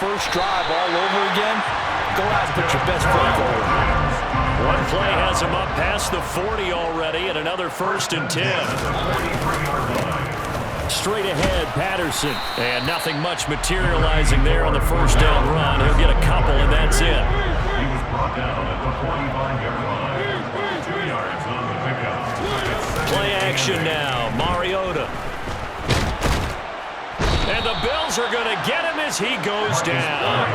first drive all over again, go out and put your best foot forward. One play has him up past the 40 already, and another 1st and 10. Straight ahead, Patterson. And nothing much materializing there on the first down run. He'll get a couple, and that's it. He was brought down at the 45-yard line. 2 yards on the pickup. Play action now. Mariota. And the Bills are going to get him as he goes down.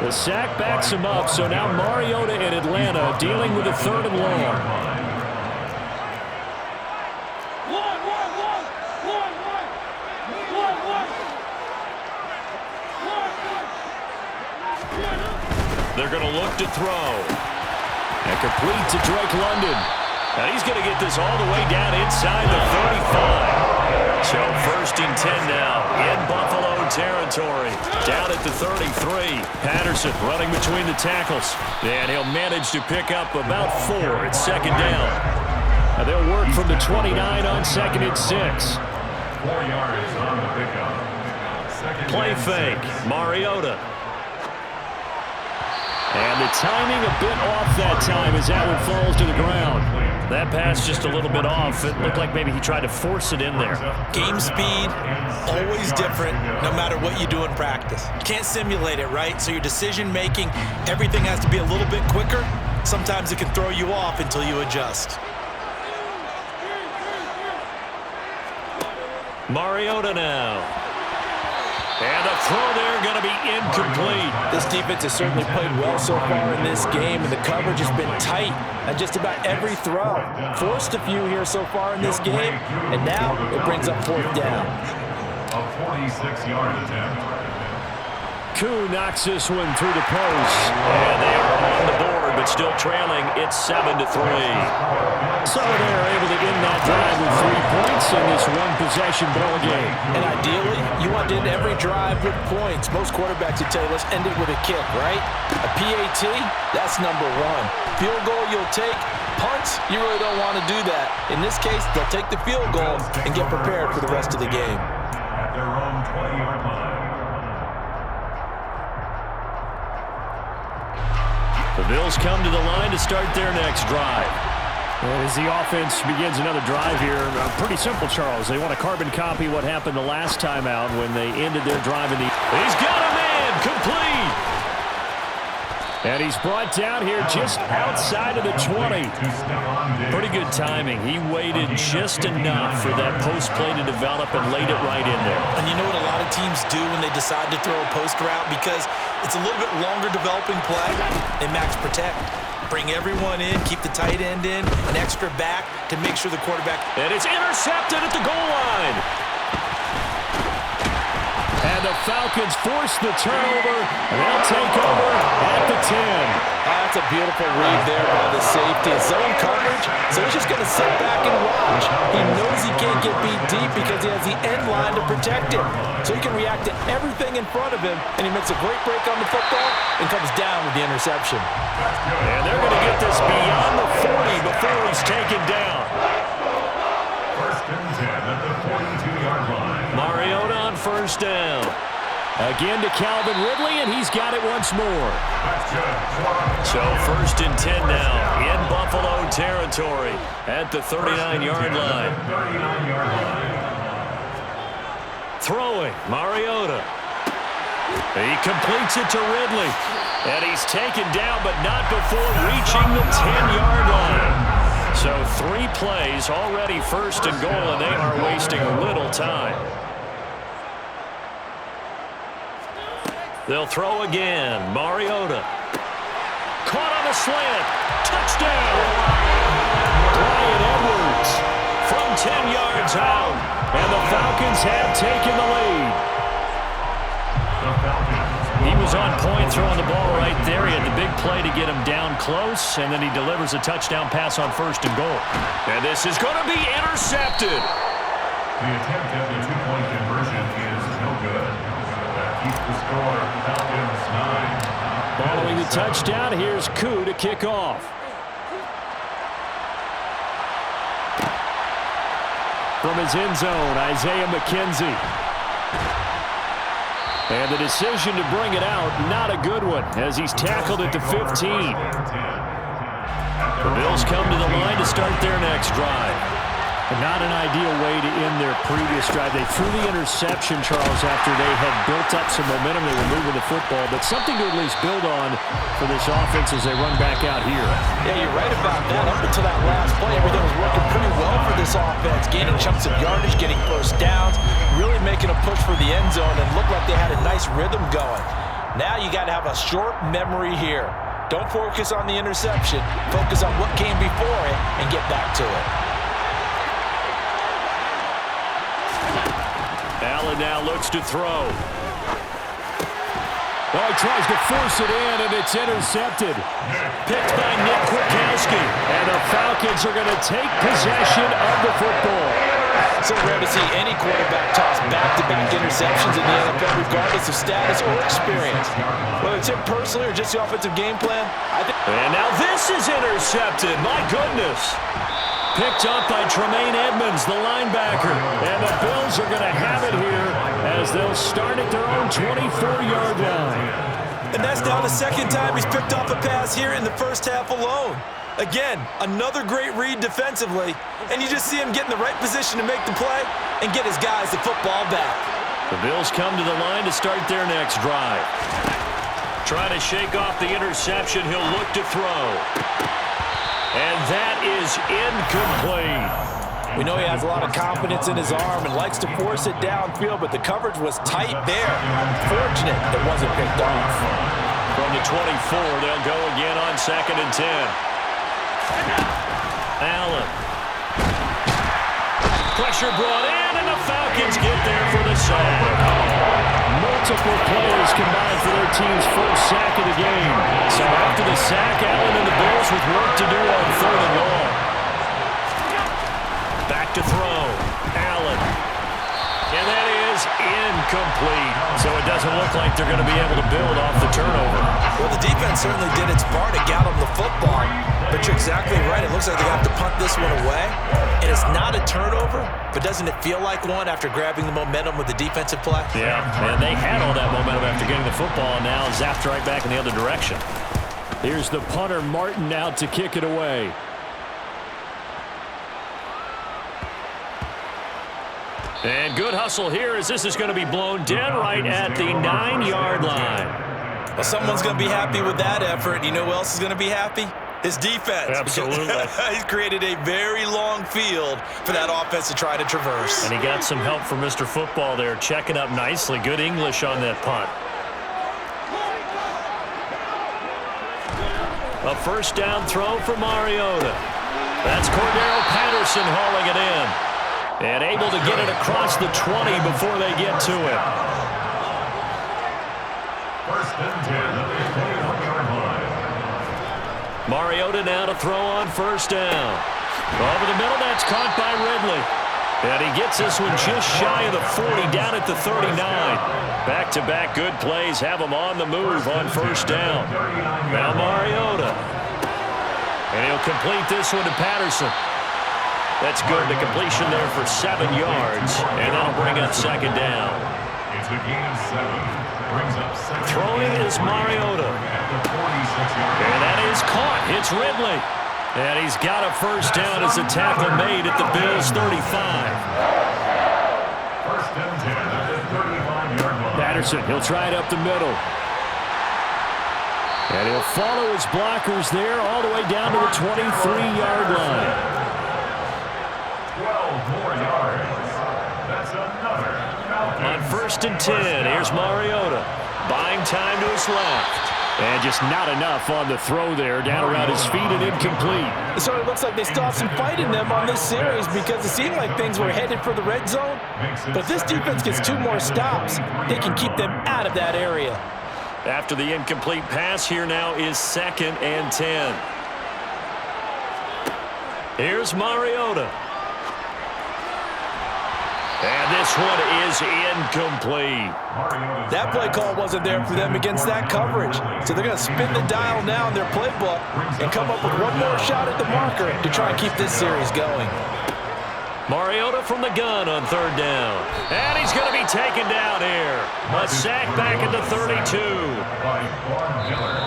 The sack backs him up, so now Mariota in Atlanta dealing with a 3rd and long. They're going to look to throw. And complete to Drake London. And he's going to get this all the way down inside the 35. So 1st and 10 now in Buffalo territory. Down at the 33. Patterson running between the tackles. And he'll manage to pick up about 4 at 2nd down. And they'll work from the 29 on 2nd and 6. 4 yards on the pickup. Play fake. Mariota. And the timing a bit off that time as that one falls to the ground. That pass just a little bit off. It looked like maybe he tried to force it in there. Game speed, always different no matter what you do in practice. You can't simulate it, right? So your decision making, everything has to be a little bit quicker. Sometimes it can throw you off until you adjust. Mariota now. And the throw there going to be incomplete. This defense has certainly played well so far in this game, and the coverage has been tight on just about every throw. Forced a few here so far in this game, and now it brings up 4th down. A 46-yard attempt. Koo knocks this one through the post. And they are on the board, but still trailing. It's 7-3. So they're able to end that drive with 3 points in this one-possession ball game. And ideally, you want to end every drive with points. Most quarterbacks would tell you, let's end it with a kick, right? A PAT, that's number 1. Field goal you'll take. Punts, you really don't want to do that. In this case, they'll take the field goal and get prepared for the rest of the game. At their own 20-yard line. The Bills come to the line to start their next drive. And as the offense begins another drive here, pretty simple, Charles. They want to carbon copy what happened the last time out when they ended their drive in the... He's got a man! Complete! And he's brought down here just outside of the 20. Pretty good timing. He waited just enough for that post play to develop and laid it right in there. And you know what a lot of teams do when they decide to throw a post route? Because it's a little bit longer developing play. They max protect. Bring everyone in, keep the tight end in, an extra back to make sure the quarterback... And it's intercepted at the goal line. And the Falcons force the turnover, and they'll take over at the 10. That's a beautiful read there by the safety. Zone coverage, so he's just going to sit back and watch. He knows he can't get beat deep because he has the end line to protect him. So he can react to everything in front of him, and he makes a great break on the football and comes down with the interception. And they're going to get this beyond the 40 before he's taken down. 1st and 10 at the 42-yard line. Mariota on 1st down. Again to Calvin Ridley, and he's got it once more. So 1st and 10 now in Buffalo territory at the 39-yard line. Throwing, Mariota. He completes it to Ridley. And he's taken down, but not before reaching the 10-yard line. So 3 plays, already 1st and goal, and they are wasting little time. They'll throw again. Mariota. Caught on a slant. Touchdown. Bryan Edwards from 10 yards out. And the Falcons have taken the lead. He was on point throwing the ball right there. He had the big play to get him down close, and then he delivers a touchdown pass on 1st and goal. And this is going to be intercepted. The attempt at the 2-point conversion is no good. That keeps the score Falcons 9. Following the touchdown, here's Koo to kick off. From his end zone, Isaiah McKenzie. And the decision to bring it out, not a good one, as he's tackled at the 15. The Bills come to the line to start their next drive. Not an ideal way to end their previous drive. They threw the interception, Charles, after they had built up some momentum. They were moving the football, but something to at least build on for this offense as they run back out here. Yeah, you're right about that. Up until that last play, everything was working pretty well for this offense. Gaining chunks of yardage, getting first downs, really making a push for the end zone, and looked like they had a nice rhythm going. Now you got to have a short memory here. Don't focus on the interception. Focus on what came before it and get back to it. Allen now looks to throw. Oh, he tries to force it in, and it's intercepted. Picked by Nick Kwiatkowski. And the Falcons are going to take possession of the football. So rare to see any quarterback toss back-to-back interceptions in the NFL, regardless of status or experience. Whether it's him personally or just the offensive game plan, And now this is intercepted. My goodness. Picked up by Tremaine Edmonds, the linebacker. And the Bills are going to have it here as they'll start at their own 24-yard line. And that's now the second time he's picked off a pass here in the first half alone. Again, another great read defensively, and you just see him get in the right position to make the play and get his guys the football back. The Bills come to the line to start their next drive. Trying to shake off the interception, he'll look to throw. And that is incomplete. We know he has a lot of confidence in his arm and likes to force it downfield, but the coverage was tight there. Fortunate it wasn't picked off. From the 24, they'll go again on 2nd and 10. Allen. Pressure brought in, and the Falcons get there for the sack. Multiple players combined for their team's first sack of the game. So after the sack, Allen and the Bills with work to do on 3rd and long. Back to throw. Allen. And that is incomplete. So it doesn't look like they're going to be able to build off the turnover. Well, the defense certainly did its part to get them the football. But you're exactly right. It looks like they have to punt this one away. And it's not a turnover, but doesn't it feel like one after grabbing the momentum with the defensive play? Yeah, and they had all that momentum after getting the football, and now zapped right back in the other direction. Here's the punter, Martin, out to kick it away. And good hustle here as this is going to be blown dead right at the 9-yard line. Well, someone's going to be happy with that effort. You know who else is going to be happy? His defense. Absolutely. He's created a very long field for that offense to try to traverse. And he got some help from Mr. Football there, checking up nicely. Good English on that punt. A first down throw for Mariota. That's Cordero Patterson hauling it in. And able to get it across the 20 before they get to it. First and 10 at the 21-yard line. Mariota now to throw on first down. Over the middle, that's caught by Ridley. And he gets this one just shy of the 40, down at the 39. Back-to-back good plays have him on the move on first down. Now Mariota. And he'll complete this one to Patterson. That's good. The completion there for 7 yards. And that'll bring up second down. It's a gain of 7. Brings up second. Throwing is Mariota. And that is caught. It's Ridley. And he's got a first down as a tackle made at the Bills' 35. First and 10 at the 35-yard line. Patterson, he'll try it up the middle. And he'll follow his blockers there all the way down to the 23-yard line. 12 more yards. That's another. On first and 10, here's Mariota. Buying time to his left. And just not enough on the throw there, down around his feet and incomplete. So it looks like they still have some fight in them on this series because it seemed like things were headed for the red zone. But if this defense gets 2 more stops, they can keep them out of that area. After the incomplete pass, here now is 2nd and 10. Here's Mariota. And this one is incomplete. That play call wasn't there for them against that coverage. So they're going to spin the dial now in their playbook and come up with one more shot at the marker to try and keep this series going. Mariota from the gun on third down. And he's going to be taken down here. A sack back at the 32.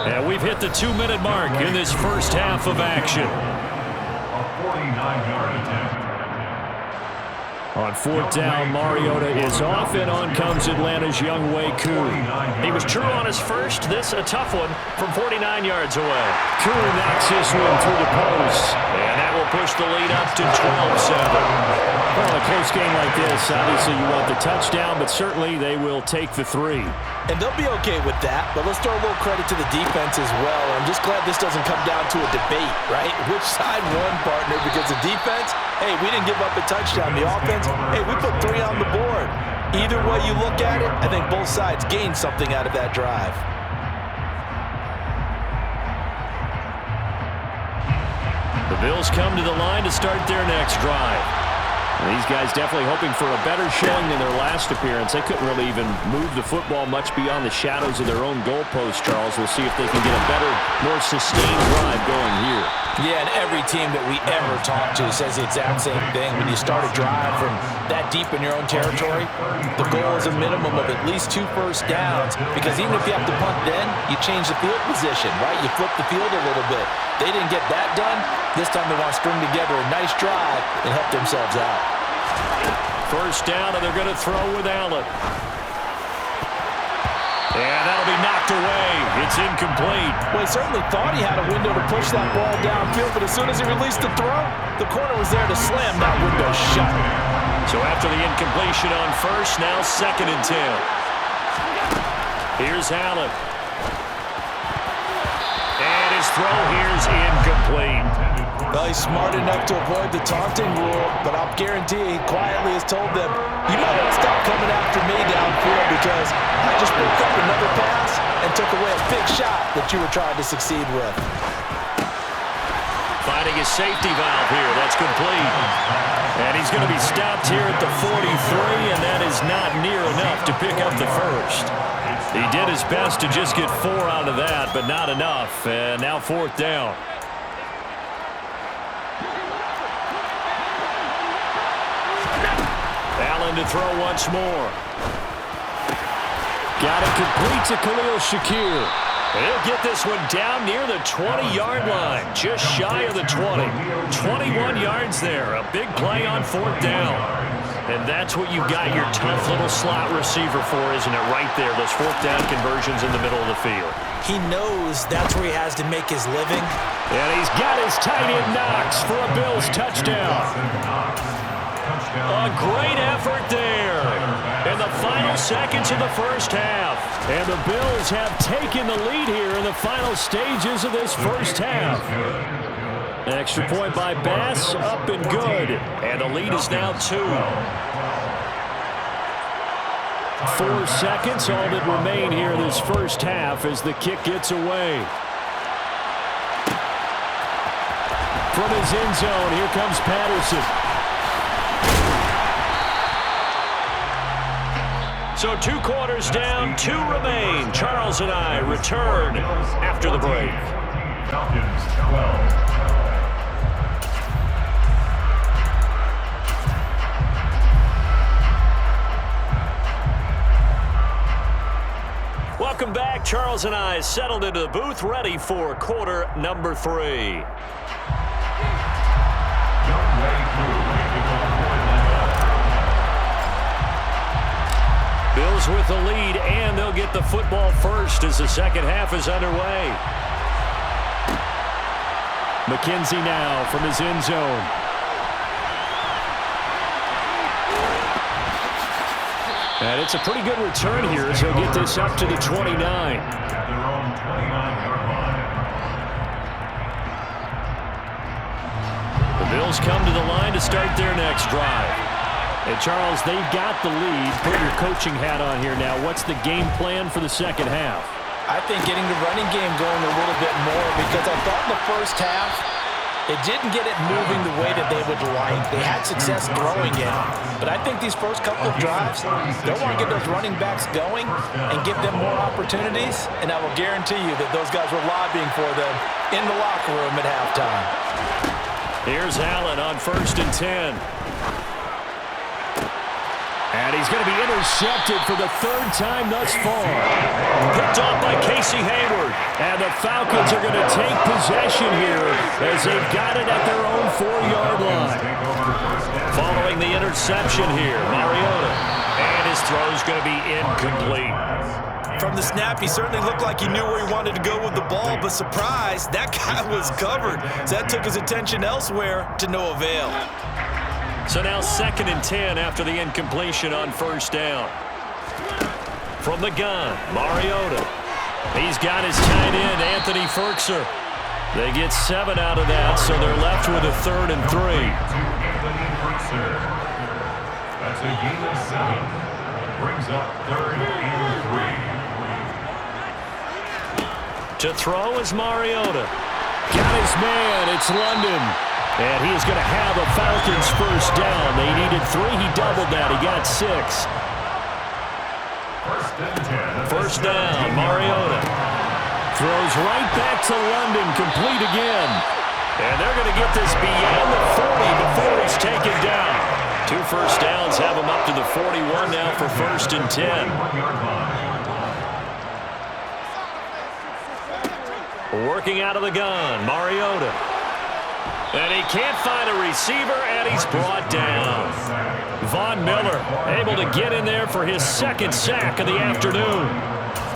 And we've hit the 2-minute mark in this first half of action. A 49-yard attempt. On fourth down, Mariota is off, and on comes Atlanta's Young Wei Koo. He was true on his first. This a tough one from 49 yards away. Koo knocks this one through the post, and that will push the lead up to 12-7. Well, in a close game like this, obviously you want the touchdown, but certainly they will take the 3. And they'll be okay with that, but let's throw a little credit to the defense as well. I'm just glad this doesn't come down to a debate, right? Which side won, partner? Because the defense, hey, we didn't give up a touchdown. The offense, hey, we put 3 on the board. Either way you look at it, I think both sides gained something out of that drive. The Bills come to the line to start their next drive. These guys definitely hoping for a better showing than their last appearance. They couldn't really even move the football much beyond the shadows of their own goalpost, Charles. We'll see if they can get a better, more sustained drive going here. Yeah, and every team that we ever talk to says the exact same thing. When you start a drive from that deep in your own territory, the goal is a minimum of at least 2 first downs, because even if you have to punt then, you change the field position, right? You flip the field a little bit. They didn't get that done. This time they want to string together a nice drive and help themselves out. First down, and they're going to throw with Allen. And that'll be knocked away. It's incomplete. Well, he certainly thought he had a window to push that ball downfield, but as soon as he released the throw, the corner was there to slam that window shut. So after the incompletion on first, now 2nd and 10. Here's Allen. And his throw here's incomplete. Well, he's smart enough to avoid the taunting rule, but I'll guarantee he quietly has told them, you might want to stop coming after me downfield because I just broke up another pass and took away a big shot that you were trying to succeed with. Finding his safety valve here. That's complete. And he's going to be stopped here at the 43, and that is not near enough to pick up the first. He did his best to just get 4 out of that, but not enough. And now 4th down. Allen to throw once more. Got it complete to Khalil Shakir. He'll get this one down near the 20-yard line, just shy of the 20. 21 yards there, a big play on 4th down. And that's what you got your tough little slot receiver for, isn't it? Right there, those 4th down conversions in the middle of the field. He knows that's where he has to make his living. And he's got his tight end Knox for a Bills touchdown. A great effort there in the final seconds of the first half. And the Bills have taken the lead here in the final stages of this first half. An extra point by Bass, up and good. And the lead is now 2. 4 seconds, all that remain here in this first half as the kick gets away. From his end zone, here comes Patterson. So 2 quarters down, 2 remain. Charles and I return after the break. Falcons 12. Welcome back. Charles and I settled into the booth, ready for quarter number 3. Bills with the lead, and they'll get the football first as the second half is underway. McKenzie now from his end zone. And it's a pretty good return here as he'll get this up to the 29. At their own 29-yard line. The Bills come to the line to start their next drive. And, Charles, they've got the lead. Put your coaching hat on here now. What's the game plan for the second half? I think getting the running game going a little bit more, because I thought in the first half they didn't get it moving the way that they would like. They had success throwing it, but I think these first couple of drives, they'll want to get those running backs going and give them more opportunities, and I will guarantee you that those guys were lobbying for them in the locker room at halftime. Here's Allen on 1st and 10. And he's going to be intercepted for the third time thus far. Picked off by Casey Hayward. And the Falcons are going to take possession here as they've got it at their own 4-yard line. Following the interception here, Mariota. And his throw is going to be incomplete. From the snap, he certainly looked like he knew where he wanted to go with the ball, but surprise, that guy was covered. So that took his attention elsewhere to no avail. So now 2nd and 10 after the incompletion on first down. From the gun, Mariota. He's got his tight end, Anthony Ferkser. They get 7 out of that, so they're left with a 3rd and 3. That's a gain of 7. Brings up 3rd and 3. To throw is Mariota. Got his man. It's London. And he is going to have a Falcons first down. They needed 3. He doubled that. He got 6. First down, Mariota. Throws right back to London. Complete again. And they're going to get this beyond the 40 before he's taken down. 2 first downs have him up to the 41 now for 1st and 10. Working out of the gun, Mariota. And he can't find a receiver, and he's brought down. Von Miller able to get in there for his 2nd sack of the afternoon.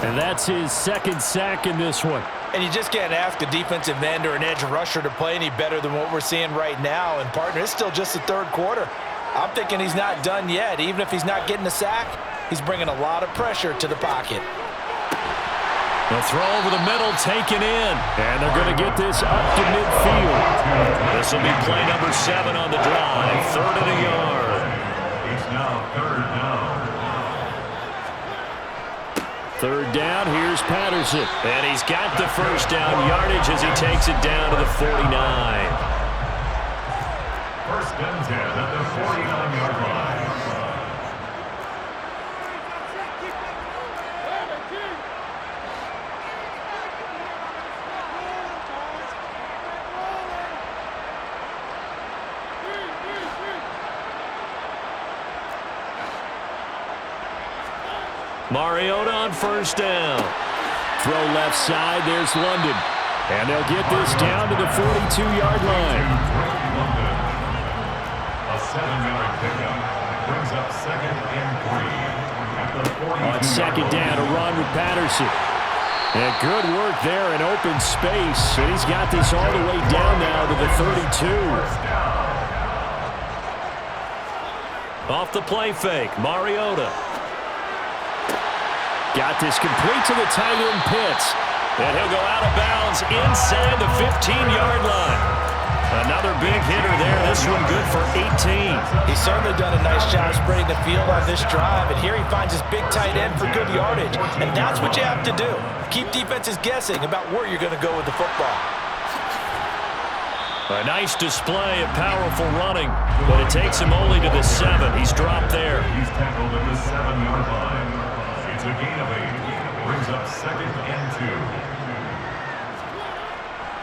And that's his 2nd sack in this one. And you just can't ask a defensive end or an edge rusher to play any better than what we're seeing right now. And, partner, it's still just the 3rd quarter. I'm thinking he's not done yet. Even if he's not getting a sack, he's bringing a lot of pressure to the pocket. The throw over the middle taken in. And they're going to get this up to midfield. This will be play number 7 on the drive. 3rd and a yard. It's now 3rd down. 3rd down, here's Patterson. And he's got the first down yardage as he takes it down to the 49. 1st and 10 at the 49-yard line. Mariota on first down. Throw left side, there's London. And they'll get this down to the 42-yard line. A 7-yard pickup brings up 2nd and 3. On 2nd down, a run with Patterson. And good work there in open space. And he's got this all the way down now to the 32. Off the play fake, Mariota. Got this complete to the tight end Pitts. And he'll go out of bounds inside the 15-yard line. Another big hitter there. This one good for 18. He's certainly done a nice job spreading the field on this drive. And here he finds his big tight end for good yardage. And that's what you have to do. Keep defenses guessing about where you're going to go with the football. A nice display of powerful running. But it takes him only to the 7. He's dropped there. He's tackled at the 7-yard line. It's a gain of 8. Brings up 2nd and 2.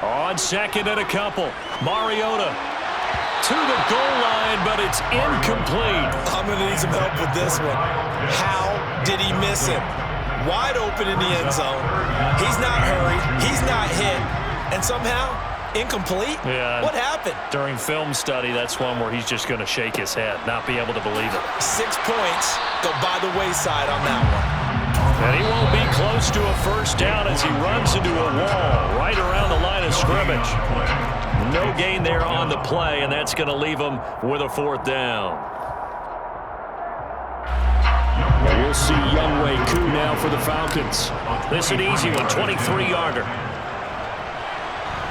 On 2nd and a couple. Mariota to the goal line, but it's incomplete. I'm going to need some help with this one. How did he miss him? Wide open in the end zone. He's not hurried. He's not hit. And somehow, incomplete? Yeah. What happened? During film study, that's one where he's just going to shake his head, not be able to believe it. 6 points go by the wayside on that one. And he won't be close to a first down as he runs into a wall right around the line of scrimmage. No gain there on the play, and that's going to leave him with a 4th down. We'll see Younghoe Koo now for the Falcons. This is an easy one, 23-yarder.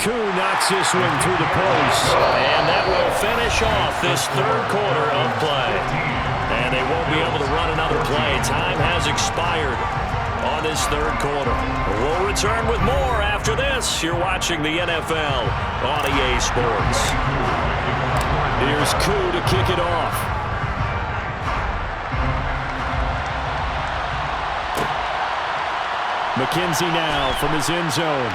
Koo knocks this one through the post. And that will finish off this 3rd quarter of play. And they won't be able to run another play. Time has expired on this 3rd quarter. We'll return with more after this. You're watching the NFL on EA Sports. Here's Koo to kick it off. McKenzie now from his end zone.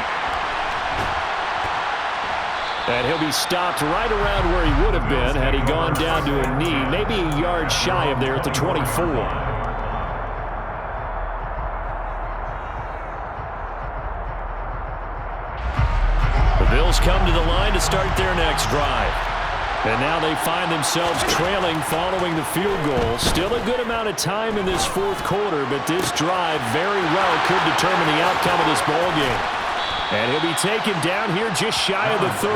And he'll be stopped right around where he would have been had he gone down to a knee, maybe a yard shy of there at the 24. The Bills come to the line to start their next drive. And now they find themselves trailing following the field goal. Still a good amount of time in this fourth quarter, but this drive very well could determine the outcome of this ballgame. And he'll be taken down here just shy of the 30.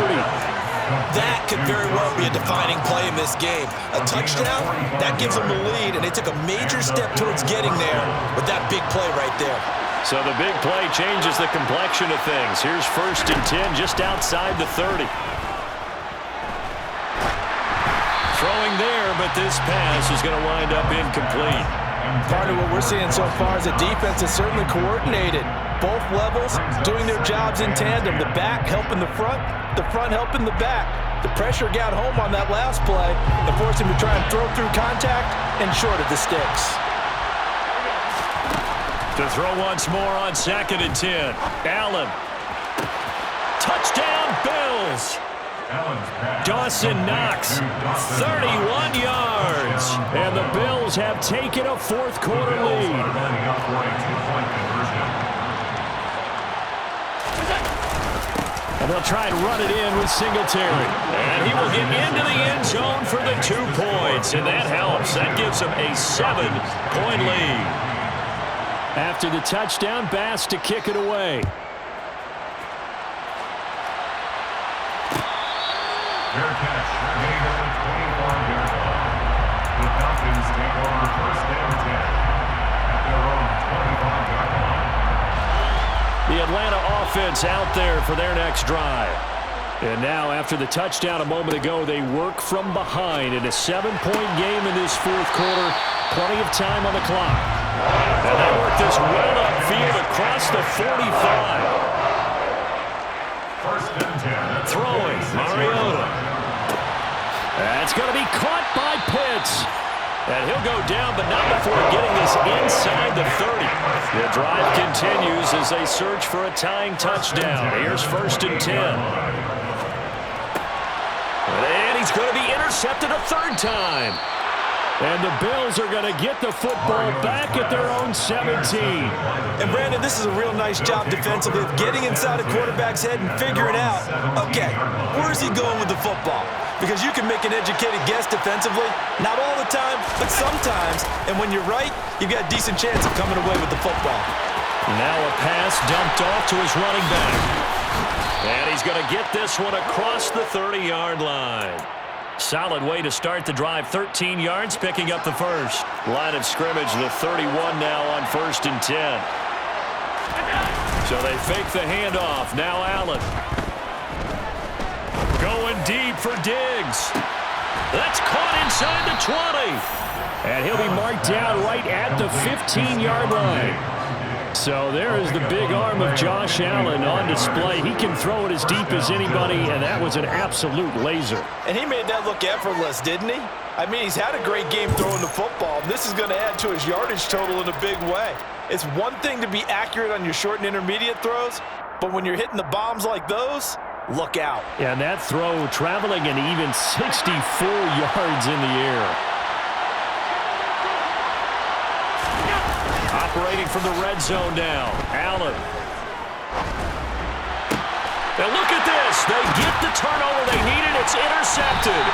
That could very well be a defining play in this game. A touchdown, that gives them the lead, and they took a major step towards getting there with that big play right there. So the big play changes the complexion of things. Here's 1st and 10 just outside the 30. Throwing there, but this pass is going to wind up incomplete. Part of what we're seeing so far is the defense is certainly coordinated. Both levels doing their jobs in tandem. The back helping the front helping the back. The pressure got home on that last play and forced him to try and throw through contact and short of the sticks. To throw once more on 2nd and 10. Allen. Touchdown, Bills. Dawson Knox, 31 yards. And the Bills have taken a fourth quarter lead. And they'll try and run it in with Singletary. And he will get into the end zone for the 2 points. And that helps. That gives them a 7-point lead. After the touchdown, Bass to kick it away. Fair catch, made at the 25-yard line. The Falcons take over 1st and 10 at their own 25-yard line. The Atlanta offense out there for their next drive. And now, after the touchdown a moment ago, they work from behind in a 7-point game in this fourth quarter. Plenty of time on the clock. And they work this well upfield across the 45. 1st and 10. Throwing, Mariota. That's going to be caught by Pitts. And he'll go down, but not before getting this inside the 30. The drive continues as they search for a tying touchdown. Here's 1st and 10. And he's going to be intercepted a 3rd time. And the Bills are going to get the football back at their own 17. And Brandon, this is a real nice job defensively of getting inside a quarterback's head and figuring out, okay, where's he going with the football? Because you can make an educated guess defensively, not all the time, but sometimes. And when you're right, you've got a decent chance of coming away with the football. Now a pass dumped off to his running back. And he's going to get this one across the 30-yard line. Solid way to start the drive. 13 yards, picking up the first. Line of scrimmage, the 31 now on 1st and 10. So they fake the handoff. Now Allen. Going deep for Diggs. That's caught inside the 20. And he'll be marked down right at the 15-yard line. So there is the big arm of Josh Allen on display. He can throw it as deep as anybody, and that was an absolute laser. And he made that look effortless, didn't he? I mean, he's had a great game throwing the football. This is going to add to his yardage total in a big way. It's one thing to be accurate on your short and intermediate throws, but when you're hitting the bombs like those, look out. Yeah, and that throw traveling an even 64 yards in the air. Operating from the red zone now. Allen. Now look at this. They get the turnover they needed. It's intercepted.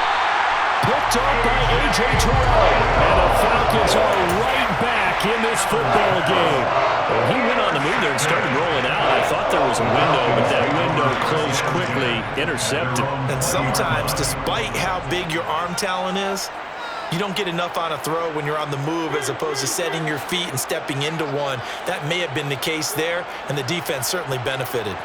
Picked up by A.J. Terrell. And the Falcons are right back in this football game. Well, he went on the move there and started rolling out. I thought there was a window, but that window closed quickly. Intercepted. And sometimes, despite how big your arm talent is, you don't get enough on a throw when you're on the move as opposed to setting your feet and stepping into one. That may have been the case there, and the defense certainly benefited.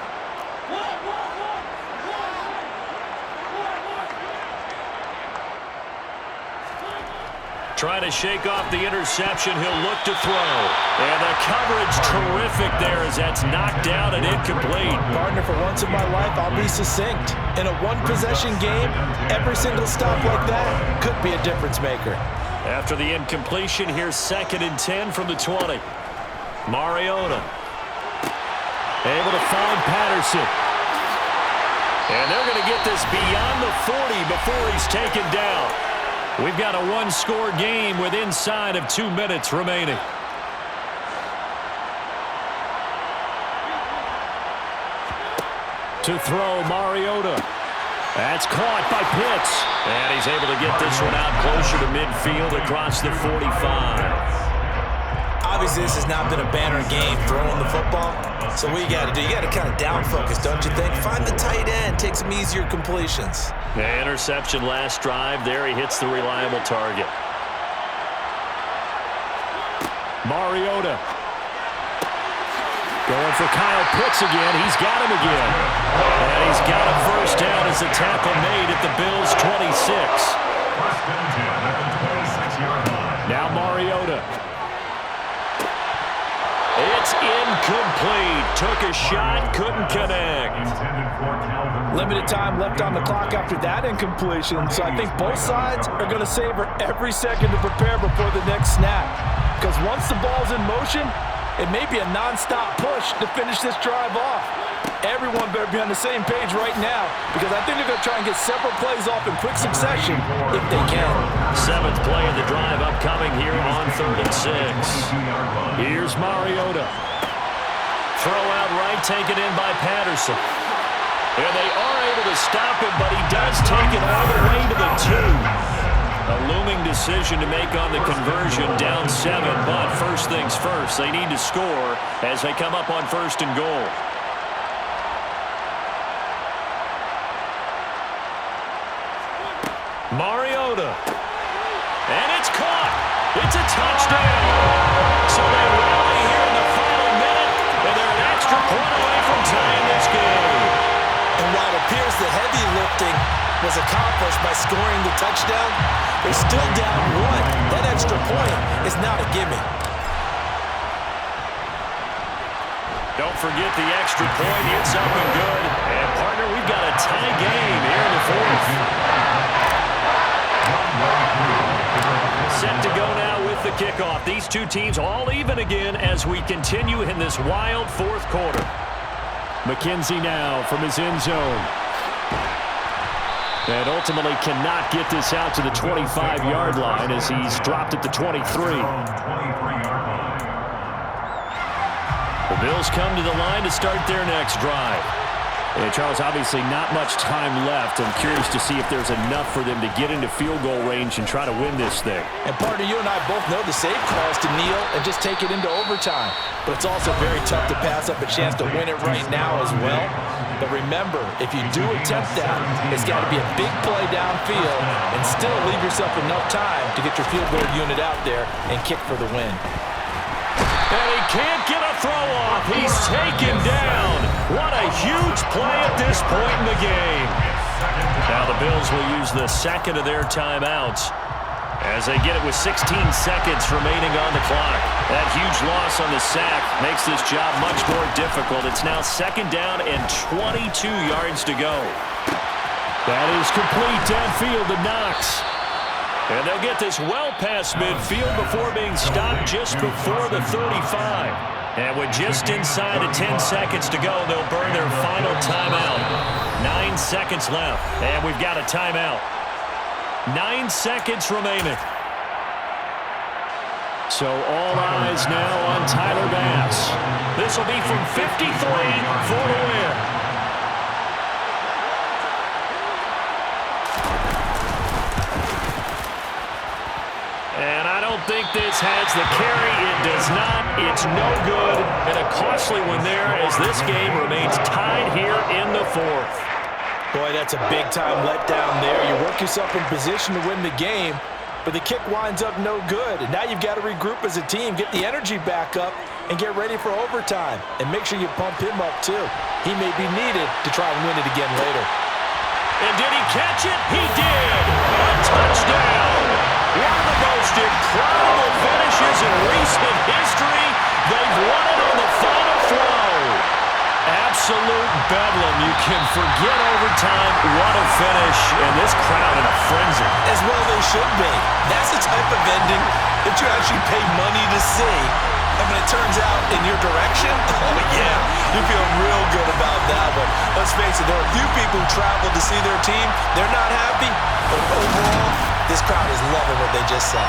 Trying to shake off the interception. He'll look to throw. And the coverage terrific there as that's knocked down and incomplete. Partner, for once in my life, I'll be succinct. In a one-possession game, every single stop like that could be a difference maker. After the incompletion, here's 2nd and 10 from the 20. Mariota. Able to find Patterson. And they're going to get this beyond the 40 before he's taken down. We've got a one-score game with inside of 2 minutes remaining. To throw, Mariota. That's caught by Pitts. And he's able to get this one out closer to midfield across the 45. Obviously, this has not been a banner game throwing the football. So what you got to do, you got to kind of down focus, don't you think? Find the tight end, take some easier completions. The interception last drive. There he hits the reliable target. Mariota. Going for Kyle Pitts again. He's got him again. And he's got a first down as the tackle made at the Bills' 26. First and 10 at the 26-yard line. Now Mariota. It's incomplete. Took a shot, couldn't connect. Limited time left on the clock after that incompletion, so I think both sides are going to savor every second to prepare before the next snap. Because once the ball's in motion, it may be a non-stop push to finish this drive off. Everyone better be on the same page right now, because I think they're going to try and get several plays off in quick succession if they can. 7th play of the drive upcoming here on 3rd and 6. Here's Mariota. Throw out right, taken in by Patterson. And they are able to stop him, but he does take it all the way to the 2. A looming decision to make on the conversion, down 7. But first things first, they need to score as they come up on 1st and goal. Mariota. And it's caught. It's a touchdown. So they rally here in the final minute, and they're an extra point away from tying this game. And while it appears the heavy lifting was accomplished by scoring the touchdown, they're still down 1. That extra point is not a gimme. Don't forget the extra point. It's up and good. And, partner, we've got a tie game here in the 4th. Set to go now with the kickoff. These two teams all even again as we continue in this wild 4th quarter. McKenzie now from his end zone. And ultimately cannot get this out to the 25-yard line as he's dropped at the 23. The Bills come to the line to start their next drive. And Charles, obviously not much time left. I'm curious to see if there's enough for them to get into field goal range and try to win this thing. And partner, you and I both know the save calls to kneel and just take it into overtime. But it's also very tough to pass up a chance to win it right now as well. But remember, if you do attempt that, it's got to be a big play downfield and still leave yourself enough time to get your field goal unit out there and kick for the win. And he can't get a throw off. He's taken down. What a huge play at this point in the game. Now the Bills will use the second of their timeouts as they get it with 16 seconds remaining on the clock. That huge loss on the sack makes this job much more difficult. It's now 2nd down and 22 yards to go. That is complete downfield to Knox. And they'll get this well past midfield before being stopped just before the 35. And with just inside of 10 seconds to go, they'll burn their final timeout. 9 seconds left, and we've got a timeout. 9 seconds remaining. So all eyes now on Tyler Bass. This will be from 53 for the win. And I don't think this has the carry. It does not. It's no good. And a costly one there as this game remains tied here in the 4th. Boy, that's a big-time letdown there. You work yourself in position to win the game, but the kick winds up no good. And now you've got to regroup as a team, get the energy back up, and get ready for overtime. And make sure you pump him up, too. He may be needed to try and win it again later. And did he catch it? He did. A touchdown. One of the most incredible finishes in recent history. They've won it on the final throw. Absolute bedlam. You can forget overtime. What a finish. And this crowd in a frenzy. As well they should be. That's the type of ending that you actually pay money to see. And when it turns out in your direction, oh yeah, you feel real good about that one. Let's face it, there are a few people who travel to see their team. They're not happy, but overall, this crowd is loving what they just saw.